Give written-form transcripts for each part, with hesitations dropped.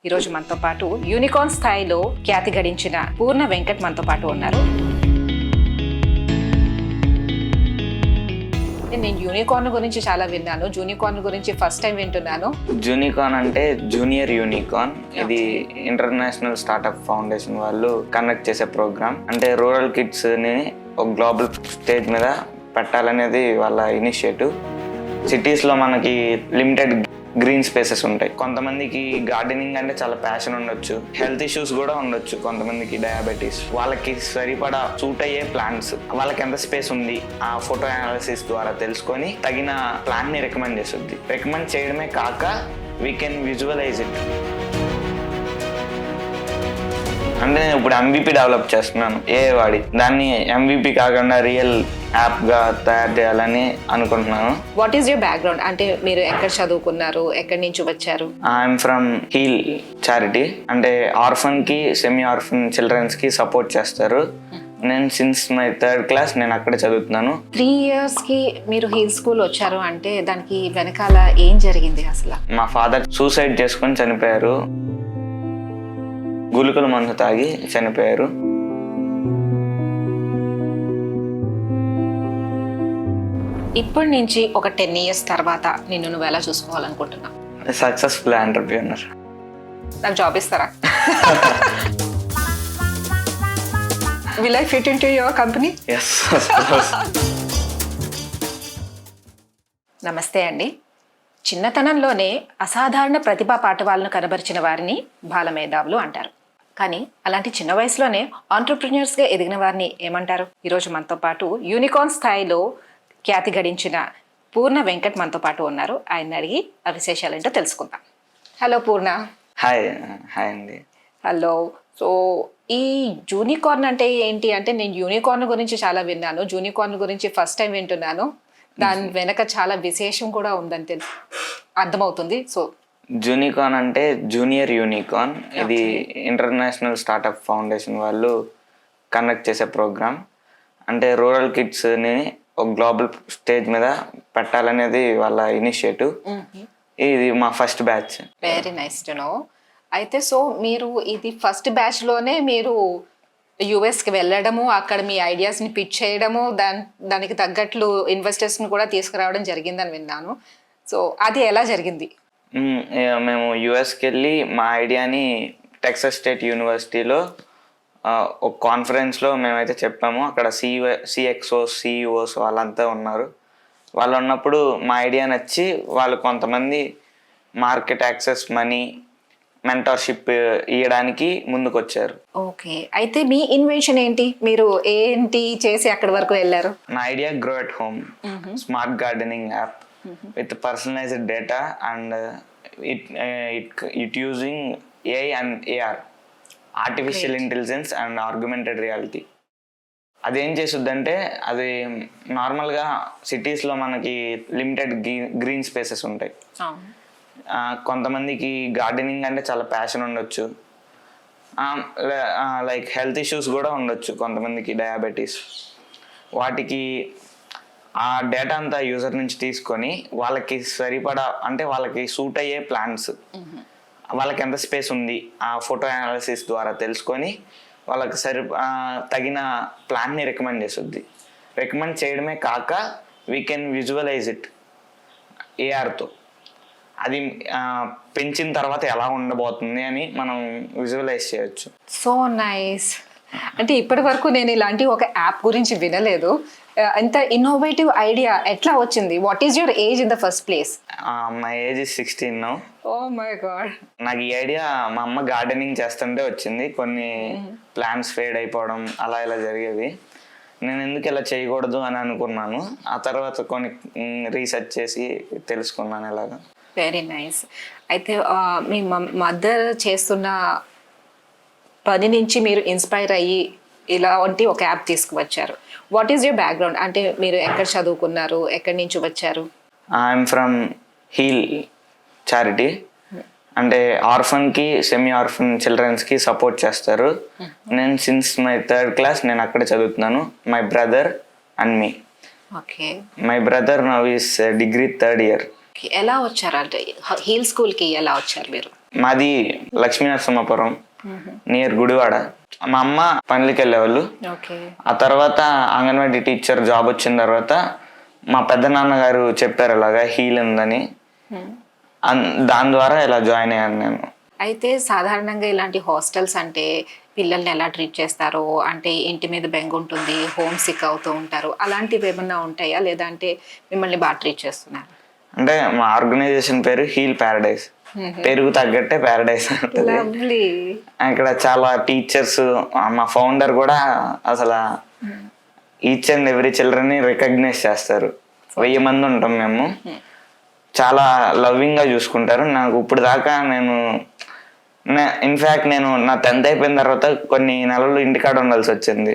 ఈరోజు మనతో పాటు యూనికార్న్ స్థాయిలో ఖ్యాతి గడించిన పూర్ణ వెంకట్ మనతో పాటు ఉన్నారు. నేను యూనికార్న్ గురించి చాలా విన్నాను. జూనికార్న్ గురించి ఫస్ట్ టైం వింటున్నాను. జూనికార్న్ అంటే జూనియర్ యూనికార్న్. ఇది ఇంటర్నేషనల్ స్టార్ట్అప్ ఫౌండేషన్ వాళ్ళు కండక్ట్ చేసే ప్రోగ్రామ్. అంటే రూరల్ కిడ్స్ ని ఒక గ్లోబల్ స్టేజ్ మీద పెట్టాలనేది వాళ్ళ ఇనిషియేటివ్. సిటీస్ లో మనకి లిమిటెడ్ గ్రీన్ స్పేసెస్ ఉంటాయి. కొంతమందికి గార్డెనింగ్ అంటే చాలా ప్యాషన్ ఉండొచ్చు, హెల్త్ ఇష్యూస్ కూడా ఉండొచ్చు, కొంతమందికి డయాబెటీస్. వాళ్ళకి సరిపడా సూట్ అయ్యే ప్లాంట్స్, వాళ్ళకి ఎంత స్పేస్ ఉంది ఆ ఫోటో అనాలిసిస్ ద్వారా తెలుసుకొని తగిన ప్లాంట్ ని రికమెండ్ చేస్తుంది. రికమెండ్ చేయడమే కాక వీ కెన్ విజువలైజ్ ఇట్. అంటే నేను ఇప్పుడు MVP డెవలప్ చేస్తున్నాను వాడి. దాన్ని MVP కాకుండా రియల్ యాప్ గా తయారు చేయాలని అనుకుంటున్నాను. What is your background? అంటే మీరు ఎక్కడ చదువుకున్నారు, ఎక్కడి నుంచి వచ్చారు? I'm from Heal charity. అంటే ఆర్ఫన్ కి సెమీ ఆర్ఫన్ చిల్డ్రన్స్ కి సపోర్ట్ చేస్తారు. నేను సిన్స్ మై 3rd క్లాస్ నేను అక్కడే చదువుతున్నాను. 3 years కి మీరు హీల్ స్కూల్ వచ్చారు అంటే దానికి వెనకాల ఏం జరిగింది అసలు? మా ఫాదర్ సూసైడ్ చేసుకొని చనిపోయారు. గుళికల మందు తాగి చనిపోయారు. ఇప్పటి నుంచి ఒక 10 years తర్వాత నిన్ను నువ్వు ఎలా చూసుకోవాలనుకుంటున్నావు? Successful entrepreneur. నాకు జాబ్ ఇస్తారా? Will I fit into your company? Yes, of course. నమస్తే అండి. చిన్నతనంలోనే అసాధారణ ప్రతిభా పాఠవాలను కనబరిచిన వారిని బాలమేధావులు అంటారు. కానీ అలాంటి చిన్న వయసులోనే ఆంటర్‌ప్రెన్యూర్స్గా ఎదిగిన వారిని ఏమంటారు? ఈరోజు మనతో పాటు యూనికార్న్ స్థాయిలో ఖ్యాతి గడించిన పూర్ణ వెంకట్ మనతో పాటు ఉన్నారు. ఆయన అడిగి ఆ విశేషాలు ఏంటో తెలుసుకుందాం. హలో పూర్ణ. హాయ్ అండి. హలో. సో ఈ యూనికార్న్ అంటే ఏంటి? అంటే నేను యూనికార్న్ గురించి చాలా విన్నాను. జూనికార్న్ గురించి ఫస్ట్ టైం వింటున్నాను. దాని వెనక చాలా విశేషం కూడా ఉందని అర్థమవుతుంది. సో జూనికార్న్ అంటే జూనియర్ యూనికార్న్. ఇది ఇంటర్నేషనల్ స్టార్ట్అప్ ఫౌండేషన్ వాళ్ళు కండక్ట్ చేసే ప్రోగ్రామ్. అంటే రూరల్ కిడ్స్ ని ఒక గ్లోబల్ స్టేజ్ మీద పెట్టాలనేది వాళ్ళ ఇనిషియేటివ్. ఇది మా first batch. Very nice to know. అయితే సో మీరు ఇది ఫస్ట్ బ్యాచ్ లోనే మీరు యుఎస్కి వెళ్ళడము, అక్కడ మీ ఐడియాస్ని పిచ్ చేయడము, దానికి తగ్గట్లు ఇన్వెస్టర్స్ని కూడా తీసుకురావడం జరిగిందని విన్నాను. సో అది ఎలా జరిగింది? మేము యుఎస్కి వెళ్ళి మా ఐడియాని టెక్సస్ స్టేట్ యూనివర్సిటీలో ఒక కాన్ఫరెన్స్లో మేమైతే చెప్పాము. అక్కడ CXOs వాళ్ళంతా ఉన్నారు. వాళ్ళు ఉన్నప్పుడు మా ఐడియా నచ్చి వాళ్ళు కొంతమంది మార్కెట్ యాక్సెస్, మనీ, మెంటర్షిప్ ఇవ్వడానికి ముందుకు వచ్చారు. ఓకే. అయితే మీ ఇన్వెన్షన్ ఏంటి? మీరు ఏంటి చేసి అక్కడి వరకు వెళ్ళారు? నా idea grow at home smart gardening app with personalised data and it using AI and AR, artificial intelligence and augmented reality. అదేం చేస్తుందంటే అది నార్మల్గా సిటీస్లో మనకి లిమిటెడ్ గ్రీన్ స్పేసెస్ ఉంటాయి. కొంతమందికి గార్డెనింగ్ అంటే చాలా ప్యాషన్ ఉండొచ్చు, లైక్ హెల్త్ ఇష్యూస్ కూడా ఉండొచ్చు, కొంతమందికి డయాబెటీస్. వాటికి ఆ డేటా అంతా యూజర్ నుంచి తీసుకొని వాళ్ళకి సరిపడా అంటే వాళ్ళకి సూట్ అయ్యే ప్లాంట్స్, వాళ్ళకి ఎంత స్పేస్ ఉంది ఆ ఫోటో అనాలిసిస్ ద్వారా తెలుసుకొని వాళ్ళకి తగిన ప్లాంట్ని రికమెండ్ చేస్తుంది. రికమెండ్ చేయడమే కాక వీ కెన్ విజువలైజ్ ఇట్ ARతో. అది పెంచిన తర్వాత ఎలా ఉండబోతుంది అని మనం విజువలైజ్ చేయొచ్చు. So nice. అంటే ఇప్పటి వరకు నేను ఇలాంటి ఒక యాప్ గురించి వినలేదు. ఎంత ఇన్నోవేటివ్ ఐడియా ఎట్లా వచ్చింది? What is your age in the first place? My age is 16 now. Oh my God. నాకు ఈ ఐడియా మా అమ్మ గార్డెనింగ్ చేస్తుంటే వచ్చింది. కొన్ని ప్లాంట్స్ ఫేడ్ అయిపోవడం అలా ఇలా జరిగేవి. నేను ఎందుకు ఇలా చేయకూడదు అని అనుకున్నాను. ఆ తర్వాత కొన్ని రీసెర్చ్ చేసి తెలుసుకున్నాను ఇలాగా. Very nice. అయితే మీ మదర్ చేస్తున్న పని నుంచి మీరు ఇన్స్పైర్ అయ్యి ఇలాంటి ఒక యాప్ తీసుకువచ్చారు. What is your background? అంటే మీరు ఎక్కడ చదువుకున్నారు, ఎక్కడి నుంచి వచ్చారు? I'm from Heal charity. అంటే ఆర్ఫన్ కి సెమీ ఆర్ఫన్ చిల్డ్రన్స్ కి సపోర్ట్ చేస్తారు. నేను సిన్స్ మై 3rd క్లాస్ నేను అక్కడే చదువుతున్నాను. My brother and me. Okay. My brother now is degree 3rd year. ఎలా వచ్చారు? అంటే హీల్ స్కూల్కి ఎలా వచ్చారు మీరు? మాది లక్ష్మీనరసింహపురం నియర్ గుడివాడ. మా అమ్మ పనులకి వెళ్ళేవాళ్ళు. ఓకే. ఆ తర్వాత అంగన్వాడీ టీచర్ జాబ్ వచ్చిన తర్వాత మా పెద్ద నాన్నగారు చెప్పారు ఇలాగా హీల్ ఉందని. దాని ద్వారా ఇలా జాయిన్ అయ్యాను నేను. అయితే సాధారణంగా ఇలాంటి హాస్టల్స్ అంటే పిల్లల్ని ఎలా ట్రీట్ చేస్తారో, అంటే ఇంటి మీద బెంగ ఉంటుంది, హోమ్ సిక్ అవుతూ ఉంటారు, అలాంటివి ఏమన్నా ఉంటాయా, లేదా అంటే మిమ్మల్ని బాగా ట్రీట్ చేస్తున్నారు? అంటే మా ఆర్గనైజేషన్ పేరు హీల్ ప్యారడైజ్, పేరుకు తగ్గట్టే ప్యారడైజ్ ఉంటుంది. లవ్లీ. ఇక్కడ చాలా టీచర్స్, మా ఫౌండర్ కూడా అసలు ఈచ్ అండ్ ఎవ్రీ చిల్డ్రన్ ని రికగ్నైజ్ చేస్తారు. 1000 మంది ఉంటాం మేము. చాలా లవ్వింగ్ గా చూసుకుంటారు. నాకు ఇప్పుడు దాకా ఇన్ఫాక్ట్ నేను నా 10th అయిపోయిన తర్వాత కొన్ని నెలలు ఇంటికాడ ఉండాల్సి వచ్చింది.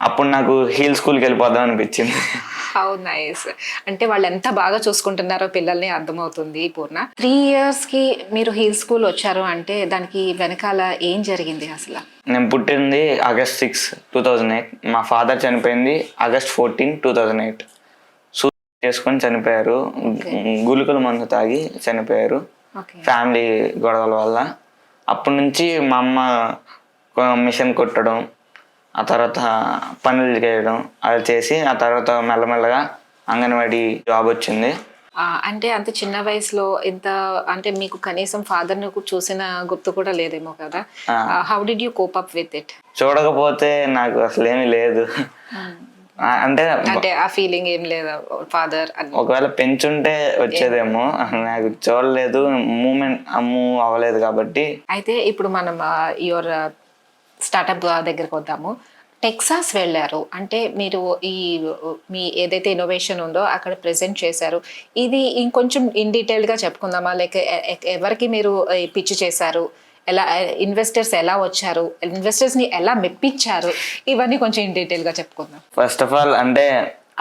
అప్పుడు నాకు హీల్ స్కూల్కి వెళ్ళిపోదాం అనిపించింది. How nice. అంటే వాళ్ళు ఎంత బాగా చూసుకుంటున్నారో పిల్లల్ని అర్థమవుతుంది. పూర్ణ 3 years కి మీరు హీల్ స్కూల్ వచ్చారు అంటే దానికి వెనకాల ఏం జరిగింది అసలు? నేను పుట్టింది August 6, 2008. మా ఫాదర్ చనిపోయింది August 14, 2008. సూసైడ్ చేసుకొని చనిపోయారు. గుళికల మందు తాగి చనిపోయారు ఫ్యామిలీ గొడవల వల్ల. అప్పటి నుంచి మా అమ్మ మిషన్ కొట్టడం, ఆ తర్వాత పనులు చేయడం అది చేసి, ఆ తర్వాత మెల్లమెల్లగా అంగన్వాడీ జాబ్ వచ్చింది. అంటే అంత చిన్న వయసులో ఇంత, అంటే మీకు కనీసం ఫాదర్ ను చూసిన గుర్తు కూడా లేదేమో కదా? How did you cope up with it? చూడకపోతే నాకు అసలు ఏమీ లేదు. అంటే ఆ ఫీలింగ్ ఏం లేదా ఫాదర్? ఒకవేళ పెంచుంటే వచ్చేదేమో, నాకు చూడలేదు, మూమెంట్ మూవ్ అవ్వలేదు కాబట్టి. అయితే ఇప్పుడు మనం యువర్ స్టార్ట్అప్ దగ్గరికి వద్దాము. టెక్సాస్ వెళ్ళారు అంటే మీరు మీ ఏదైతే ఇన్నోవేషన్ ఉందో అక్కడ ప్రెజెంట్ చేశారు. ఇది ఇంకొంచెం ఇన్ డీటెయిల్గా చెప్పుకుందామా? లైక్ ఎవరికి మీరు పిచ్ చేశారు, ఎలా ఇన్వెస్టర్స్ ఎలా వచ్చారు, ఇన్వెస్టర్స్ని ఎలా మెప్పించారు, ఇవన్నీ కొంచెం ఇన్ డీటెయిల్గా చెప్పుకుందాం. ఫస్ట్ ఆఫ్ ఆల్ అంటే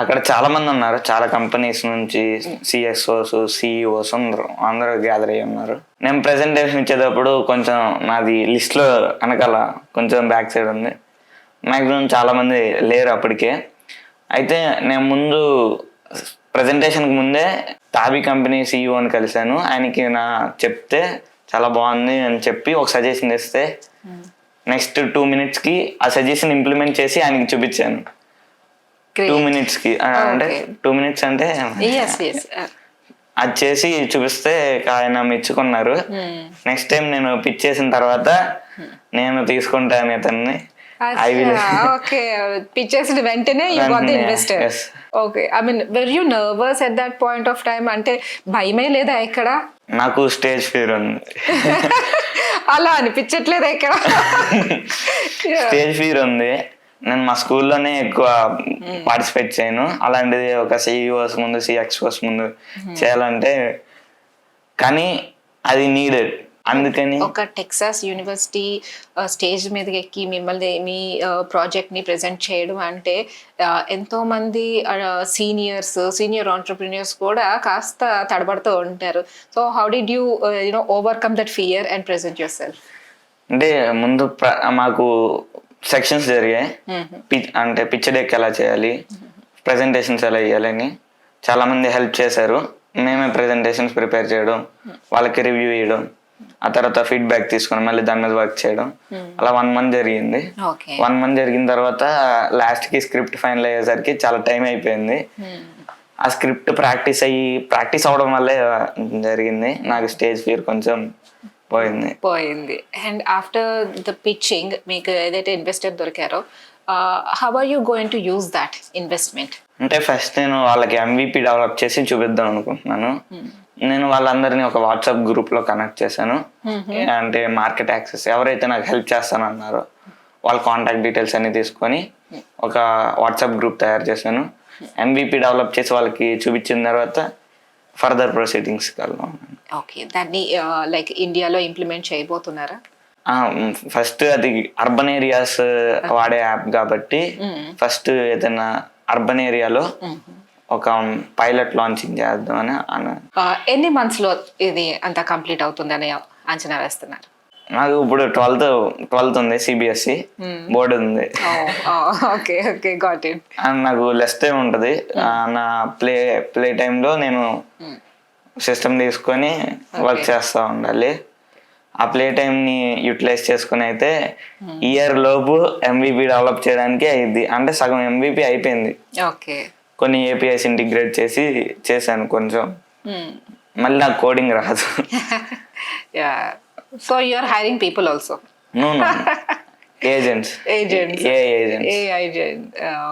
అక్కడ చాలా మంది ఉన్నారు, చాలా కంపెనీస్ నుంచి CXOs, CEOs అందరూ గ్యాదర్ అయ్యి ఉన్నారు. నేను ప్రెజెంటేషన్ ఇచ్చేటప్పుడు కొంచెం నాది లిస్ట్లో వెనకాల కొంచెం బ్యాక్ సైడ్ ఉంది. మ్యాక్సిమం చాలా మంది లేరు అప్పటికే. అయితే నేను ముందు ప్రెజెంటేషన్కి ముందే తాబీ కంపెనీ CEOని కలిశాను. ఆయనకి చెప్తే చాలా బాగుంది అని చెప్పి ఒక సజెషన్ ఇస్తే నెక్స్ట్ 2 minutesకి ఆ సజెషన్ ఇంప్లిమెంట్ చేసి ఆయనకి చూపించాను. 2 minutesకి అంటే 2 minutes అంటే అది చేసి చూపిస్తే ఆయన మెచ్చుకున్నారు. నెక్స్ట్ టైం నేను పిచ్ చేసిన తర్వాత నేను తీసుకుంటాను అతన్ని. పిచ్చేసిన వెంటనే you got the investor. Okay. I mean were you nervous at that point of time? అంటే భయమే లేదా ఎక్కడ? నాకు స్టేజ్ ఫియర్ ఉంది. అలా అనిపించట్లేదా ఎక్కడ? స్టేజ్ ఫియర్ ఉంది. నేను మా స్కూల్లోనే ఎక్కువ పార్టిసిపేట్ చేయను. అలాంటిది ఒక CEOs ముందు, CXOs ముందు చేయాలంటే, కానీ అది నీడెడ్. అందుకని ఒక టెక్సాస్ యూనివర్సిటీ స్టేజ్ మీదకి ఎక్కి మిమ్మల్ని మీ ప్రాజెక్ట్ ని ప్రెజెంట్ చేయడం అంటే ఎంతో మంది సీనియర్ ఆంటర్‌ప్రెన్యూర్స్ కూడా కాస్త తడబడుతూ ఉంటారు. So how did you overcome that fear and present your self? అంటే ముందు మాకు సెక్షన్స్ జరిగాయి. అంటే పిచ్ డెక్ ఎలా చేయాలి, ప్రెజెంటేషన్స్ ఎలా చేయాలని చాలా మంది హెల్ప్ చేశారు. మేమే ప్రెజెంటేషన్స్ ప్రిపేర్ చేయడం, వాళ్ళకి రివ్యూ ఇవ్వడం, ఆ తర్వాత ఫీడ్బ్యాక్ తీసుకొని మళ్ళీ దాని మీద వర్క్ చేయడం. అలా 1 month జరిగింది. 1 month జరిగిన తర్వాత లాస్ట్కి స్క్రిప్ట్ ఫైనల్ అయ్యేసరికి చాలా టైం అయిపోయింది. ఆ స్క్రిప్ట్ ప్రాక్టీస్ అవడం వల్లే జరిగింది. నాకు స్టేజ్ ఫియర్ కొంచెం పోయింది. అండ్ ఆఫ్టర్ ద పిచ్చింగ్ మీకు ఏదైతే ఇన్వెస్టర్ దొరికారో, how are you going to use that investment? అంటే ఫస్ట్ నేను వాళ్ళకి MVP డెవలప్ చేసి చూపిద్దాం అనుకుంటున్నాను. నేను వాళ్ళందరినీ ఒక వాట్సాప్ గ్రూప్ లో కనెక్ట్ చేశాను. అంటే మార్కెట్ యాక్సెస్ ఎవరైతే నాకు హెల్ప్ చేస్తానన్నారో వాళ్ళ కాంటాక్ట్ డీటెయిల్స్ అన్ని తీసుకొని ఒక వాట్సాప్ గ్రూప్ తయారు చేశాను. MVP డెవలప్ చేసి వాళ్ళకి చూపించిన తర్వాత ఫర్దర్ ప్రొసీడింగ్స్ కలుగుతాం. ఓకే. దాన్ని లైక్ ఇండియాలో ఇంప్లిమెంట్ చేయబోతున్నారా? ఫస్ట్ అది అర్బన్ ఏరియాస్ వాడే యాప్ కాబట్టి ఫస్ట్ ఏదైనా అర్బన్ ఏరియాలో ఒక పైలట్ లాంచింగ్ చేద్దామని అన్నాను. ఎన్ని మంత్స్ లో ఇది అంతా కంప్లీట్ అవుతుందని అంచనా వేస్తున్నారు? నాకు ఇప్పుడు 12th ఉంది, CBSE బోర్డు ఉంది. Okay okay got it. And నాకు లెస్ టైం ఉంటుంది. నా ప్లే టైంలో నేను సిస్టమ్ తీసుకొని వర్క్ చేస్తూ ఉండాలి. ఆ ప్లే టైంని యూటిలైజ్ చేసుకుని అయితే ఇయర్ లోపు MVP డెవలప్ చేయడానికి అయింది. అంటే సగం MVP అయిపోయింది. ఓకే. కొన్ని APIs ఇంటిగ్రేట్ చేశాను కొంచెం. మళ్ళీ నాకు కోడింగ్ రాదు. Yeah. So you are hiring people also? No agents.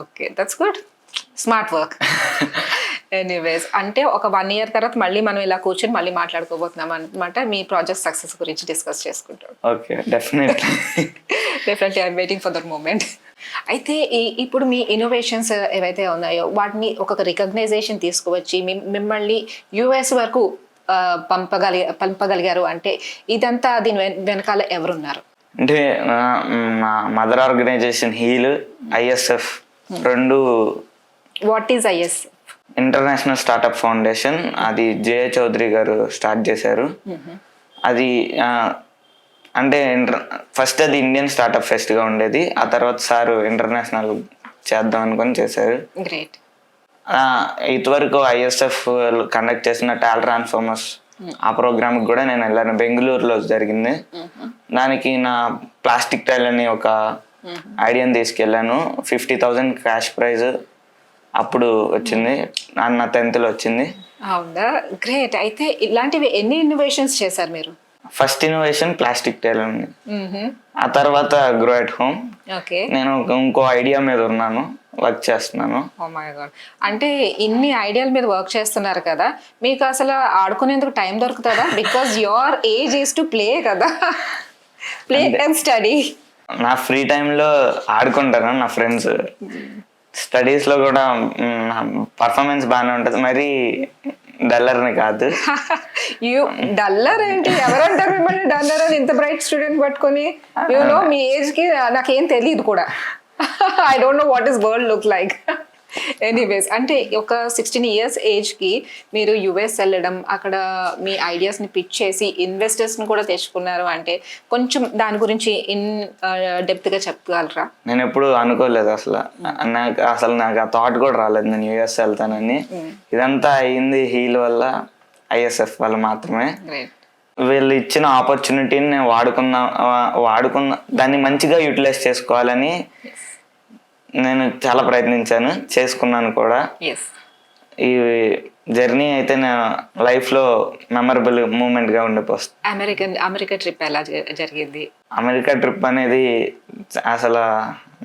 Okay, that's good. Smart work. Anyways, అంటే ఒక 1 year తర్వాత మళ్ళీ మనం ఇలా కూర్చొని మళ్ళీ మాట్లాడుకోబోతున్నాం అనమాట. మీ ప్రాజెక్ట్ సక్సెస్ గురించి డిస్కస్ చేసుకుంటాం. Okay, definitely. I'm waiting for that moment. అయితే ఇప్పుడు మీ ఇన్నోవేషన్స్ ఏవైతే ఉన్నాయో వాటిని ఒక రికగ్నైజేషన్ తీసుకువచ్చి మిమ్మల్ని US వరకు పంపగలిగారు అంటే ఇదంతా దీని వెనకాల ఎవరున్నారు? అంటే మా మదర్ ఆర్గనైజేషన్ హీల్, ISF రెండు. What is ISF? International startup foundation. అది జే చౌదరి గారు స్టార్ట్ చేశారు. అది అంటే ఫస్ట్ అది ఇండియన్ స్టార్టప్ ఫెస్ట్గా ఉండేది. ఆ తర్వాత సార్ ఇంటర్నేషనల్ చేద్దాం అనుకొని చేశారు. గ్రేట్. ఇదివరకు ISF కండక్ట్ చేసిన టాల్ ట్రాన్స్ఫార్మర్స్ ఆ ప్రోగ్రామ్కి కూడా నేను వెళ్ళాను. బెంగళూరులో జరిగింది. దానికి నా ప్లాస్టిక్ టైల్ అని ఒక ఐడియాని తీసుకెళ్ళాను. 50,000 క్యాష్ ప్రైజ్ అప్పుడు వచ్చింది. నా 10th వచ్చింది. అవునా, గ్రేట్. అయితే ఇలాంటివి ఎన్ని ఇన్నోవేషన్స్ చేశారు మీరు? ఫస్ట్ ఇన్నోవేషన్ ప్లాస్టిక్ టైల్ ఉంది. ఆ తర్వాత గ్రో ఎట్ హోమ్. ఓకే. నేను ఇంకో ఐడియా మీద ఉన్నాను, వర్క్ చేస్తున్నాను. Oh my God. అంటే ఇన్ని ఐడియాల మీద వర్క్ చేస్తున్నారు కదా, మీకు అసలు ఆడుకునేందుకు టైం దొరుకుతుందా? Because your age is to play కదా. Play and study. నా ఫ్రీ టైంలో ఆడుకుంటాను నా ఫ్రెండ్స్. స్టడీస్లో కూడా పర్ఫార్మెన్స్ బాగానే ఉంటుంది. మరి డల్లర్ని కాదు. డల్లర్ ఏంటి? ఎవరంటారు మిమ్మల్ని డల్లర్ అని? ఇంత బ్రైట్ స్టూడెంట్ పట్టుకొని మీ ఏజ్ కి నాకేం తెలియదు కూడా. I don't know what is world look like. Anyways, అంటే ఒక 16 years ఏజ్కి మీరు US వెళ్ళడం, అక్కడ మీ ఐడియాస్ని పిచ్ చేసి ఇన్వెస్టర్స్ని కూడా తెచ్చుకున్నారు అంటే కొంచెం దాని గురించి డెప్త్గా చెప్పగలరా? నేను ఎప్పుడు అనుకోలేదు అసలు. నాకు ఆ థాట్ కూడా రాలేదు నేను US వెళ్తానని. ఇదంతా అయింది హీల్ వల్ల, ISF వల్ల మాత్రమే. వీళ్ళు ఇచ్చిన ఆపర్చునిటీని నేను వాడుకున్న దాన్ని మంచిగా యూటిలైజ్ చేసుకోవాలని నేను చాలా ప్రయత్నించాను, చేసుకున్నాను కూడా. ఈ జర్నీ అయితే నా లైఫ్లో మెమరబుల్ మూమెంట్గా ఉండిపోతుంది. అమెరికా ట్రిప్ ఎలా జరిగింది? అమెరికా ట్రిప్ అనేది అసలు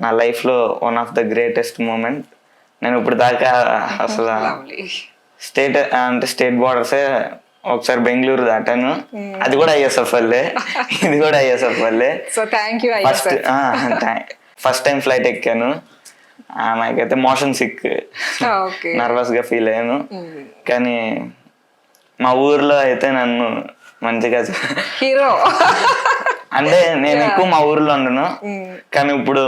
నా లైఫ్లో one of the greatest moment. నేను ఇప్పుడు దాకా అసలు స్టేట్ బోర్డర్సే ఒకసారి బెంగళూరు దాటాను. అది కూడా ISF వల్లే, ఇది కూడా ISF వల్లే. So thank you. First time flight ఎక్కాను. నాకైతే మోషన్ సిక్, నర్వస్గా ఫీల్ అయ్యాను. కానీ మా ఊర్లో అయితే నన్ను మంచిగా హీరో అంటే నేను ఎక్కువ మా ఊర్లో ఉండను. కానీ ఇప్పుడు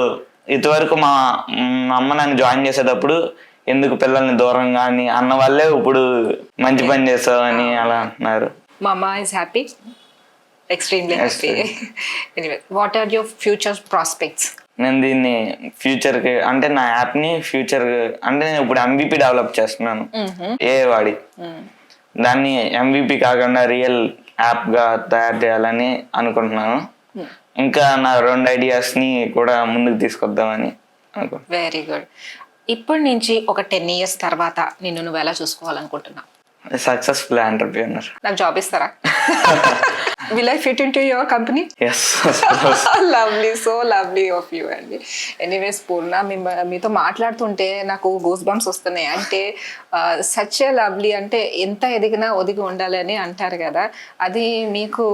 ఇదివరకు మా అమ్మ నన్ను జాయిన్ చేసేటప్పుడు ఎందుకు పిల్లల్ని దూరంగా అని అన్న వాళ్ళే ఇప్పుడు మంచి పని చేస్తావని అలా అంటున్నారు. మా అమ్మ is happy, extremely happy. Anyway, what are your future prospects? నేను దీన్ని ఫ్యూచర్కి అంటే నా యాప్ని ఫ్యూచర్ అంటే నేను ఇప్పుడు MVP డెవలప్ చేస్తున్నాను AI వాడి. దాన్ని MVP కాకుండా రియల్ యాప్గా తయారు చేయాలని అనుకుంటున్నాను. ఇంకా నా 2 ఐడియాస్ని కూడా ముందుకు తీసుకొద్దామని అనుకుంటున్నాను. Very good. ఇప్పటి నుంచి ఒక 10 years తర్వాత నిన్ను నువ్వు ఎలా చూసుకోవాలనుకుంటున్నావు? Successful entrepreneur. నాకు జాబ్ ఇస్తారా? Will I fit into your company? Yes, of course. Lovely, so lovely of you అండి. ఎనీవేస్, పూర్ణ మీతో మాట్లాడుతుంటే నాకు గూస్ బంప్స్ వస్తున్నాయి. అంటే సచ్ ఏ లవ్లీ, అంటే ఎంత ఎదిగినా ఒదిగి ఉండాలి అని అంటారు కదా, అది మీకు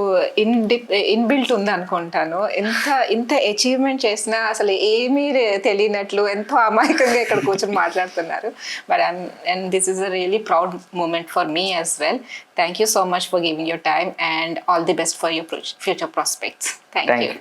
ఇన్బిల్ట్ ఉంది అనుకుంటాను. ఇంత అచీవ్మెంట్ చేసినా అసలు ఏమీ తెలియనట్లు ఎంతో అమాయకంగా ఇక్కడ కూర్చొని మాట్లాడుతున్నారు. But and this is a really proud moment for me as well. Thank you so much for giving your time and all the best for your future prospects. Thank you.